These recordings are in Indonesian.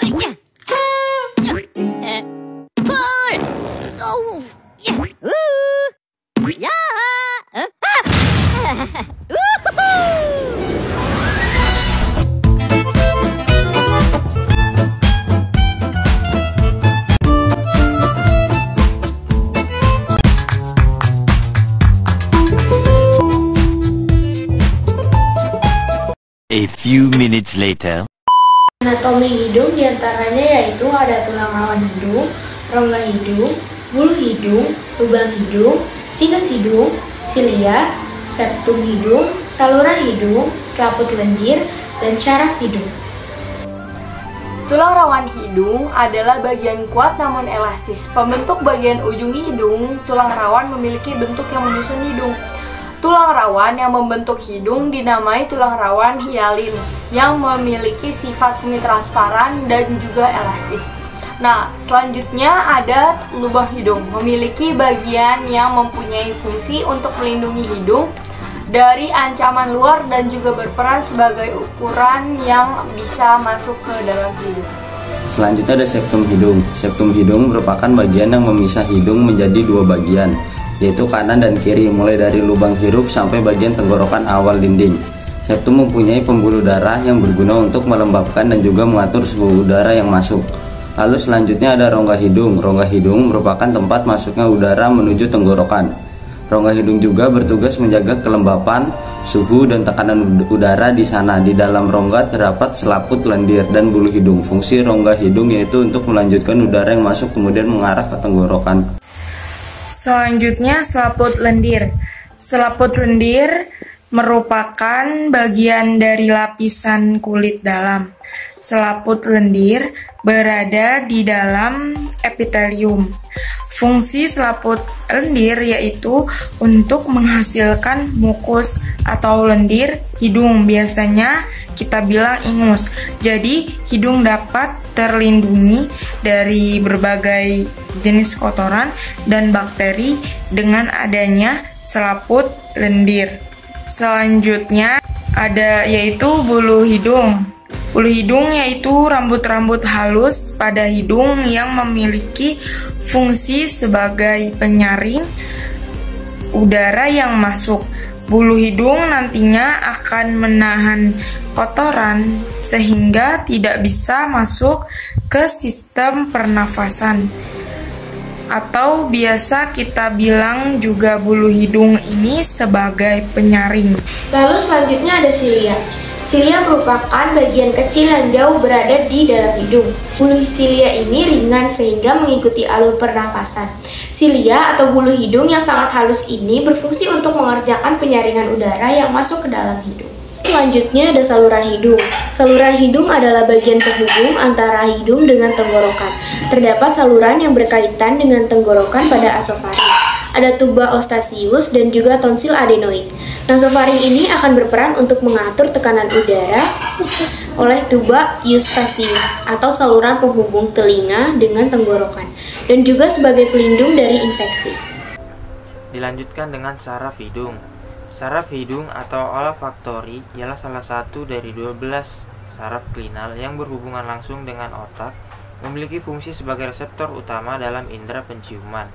A few minutes later. Anatomi hidung diantaranya yaitu ada tulang rawan hidung, rongga hidung, bulu hidung, lubang hidung, sinus hidung, silia, septum hidung, saluran hidung, selaput lendir, dan syaraf hidung. Tulang rawan hidung adalah bagian kuat namun elastis. Pembentuk bagian ujung hidung, tulang rawan memiliki bentuk yang menyusun hidung. Tulang rawan yang membentuk hidung dinamai tulang rawan hialin yang memiliki sifat semi transparan dan juga elastis. Nah, selanjutnya ada lubang hidung, memiliki bagian yang mempunyai fungsi untuk melindungi hidung dari ancaman luar dan juga berperan sebagai ukuran yang bisa masuk ke dalam hidung. Selanjutnya ada septum hidung. Septum hidung merupakan bagian yang memisah hidung menjadi dua bagian, yaitu kanan dan kiri, mulai dari lubang hirup sampai bagian tenggorokan awal dinding. Septum mempunyai pembuluh darah yang berguna untuk melembabkan dan juga mengatur suhu udara yang masuk. Lalu selanjutnya ada rongga hidung. Rongga hidung merupakan tempat masuknya udara menuju tenggorokan. Rongga hidung juga bertugas menjaga kelembapan, suhu, dan tekanan udara di sana. Di dalam rongga terdapat selaput lendir dan bulu hidung. Fungsi rongga hidung yaitu untuk melanjutkan udara yang masuk kemudian mengarah ke tenggorokan. Selanjutnya selaput lendir. Selaput lendir merupakan bagian dari lapisan kulit dalam. Selaput lendir berada di dalam epitelium. Fungsi selaput lendir yaitu untuk menghasilkan mukus atau lendir hidung, biasanya kita bilang ingus. Jadi hidung dapat terlindungi dari berbagai jenis kotoran dan bakteri dengan adanya selaput lendir. Selanjutnya ada yaitu bulu hidung. Bulu hidung yaitu rambut-rambut halus pada hidung yang memiliki fungsi sebagai penyaring udara yang masuk. Bulu hidung nantinya akan menahan kotoran sehingga tidak bisa masuk ke sistem pernafasan. Atau biasa kita bilang juga bulu hidung ini sebagai penyaring. Lalu selanjutnya ada silia. Silia merupakan bagian kecil yang jauh berada di dalam hidung. Bulu silia ini ringan sehingga mengikuti alur pernapasan. Silia atau bulu hidung yang sangat halus ini berfungsi untuk mengerjakan penyaringan udara yang masuk ke dalam hidung. Selanjutnya ada saluran hidung. Saluran hidung adalah bagian penghubung antara hidung dengan tenggorokan. Terdapat saluran yang berkaitan dengan tenggorokan pada asofaring. Ada tuba eustachius dan juga tonsil adenoid. Nasofaring ini akan berperan untuk mengatur tekanan udara oleh tuba eustachius atau saluran penghubung telinga dengan tenggorokan dan juga sebagai pelindung dari infeksi. Dilanjutkan dengan saraf hidung. Saraf hidung atau olfaktori ialah salah satu dari 12 saraf klinal yang berhubungan langsung dengan otak, memiliki fungsi sebagai reseptor utama dalam indera penciuman.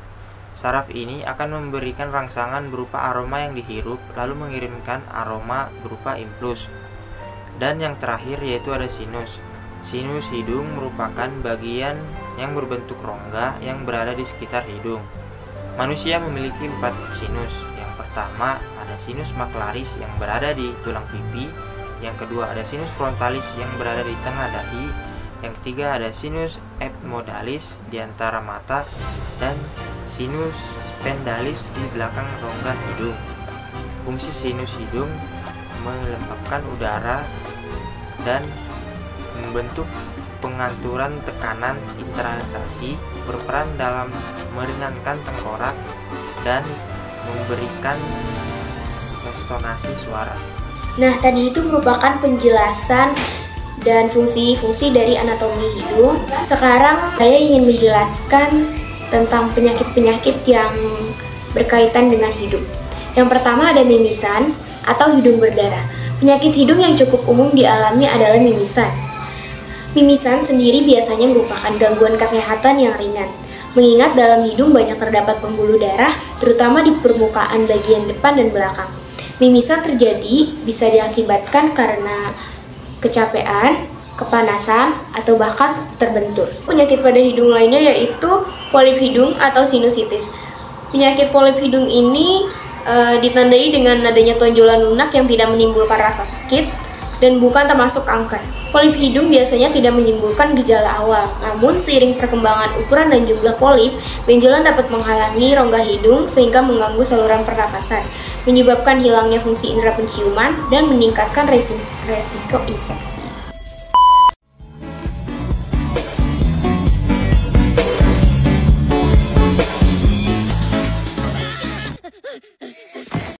Saraf ini akan memberikan rangsangan berupa aroma yang dihirup, lalu mengirimkan aroma berupa impuls. Dan yang terakhir yaitu ada sinus. Sinus hidung merupakan bagian yang berbentuk rongga yang berada di sekitar hidung. Manusia memiliki 4 sinus. Yang pertama ada sinus macularis yang berada di tulang pipi. Yang kedua ada sinus frontalis yang berada di tengah dahi. Yang ketiga ada sinus epimodalis di antara mata, dan sinus pendalis di belakang rongga hidung. Fungsi sinus hidung melembabkan udara dan membentuk pengaturan tekanan internalisasi, berperan dalam meringankan tengkorak dan memberikan restonasi suara. Nah, tadi itu merupakan penjelasan dan fungsi-fungsi dari anatomi hidung. Sekarang saya ingin menjelaskan tentang penyakit-penyakit yang berkaitan dengan hidung. Yang pertama ada mimisan atau hidung berdarah. Penyakit hidung yang cukup umum dialami adalah mimisan. Mimisan sendiri biasanya merupakan gangguan kesehatan yang ringan, mengingat dalam hidung banyak terdapat pembuluh darah, terutama di permukaan bagian depan dan belakang. Mimisan terjadi bisa diakibatkan karena kecapean, kepanasan, atau bahkan terbentur. Penyakit pada hidung lainnya yaitu polip hidung atau sinusitis. Penyakit polip hidung ini ditandai dengan adanya tonjolan lunak yang tidak menimbulkan rasa sakit dan bukan termasuk kanker. Polip hidung biasanya tidak menimbulkan gejala awal, namun seiring perkembangan ukuran dan jumlah polip, benjolan dapat menghalangi rongga hidung sehingga mengganggu saluran pernafasan, menyebabkan hilangnya fungsi indera penciuman dan meningkatkan resiko infeksi.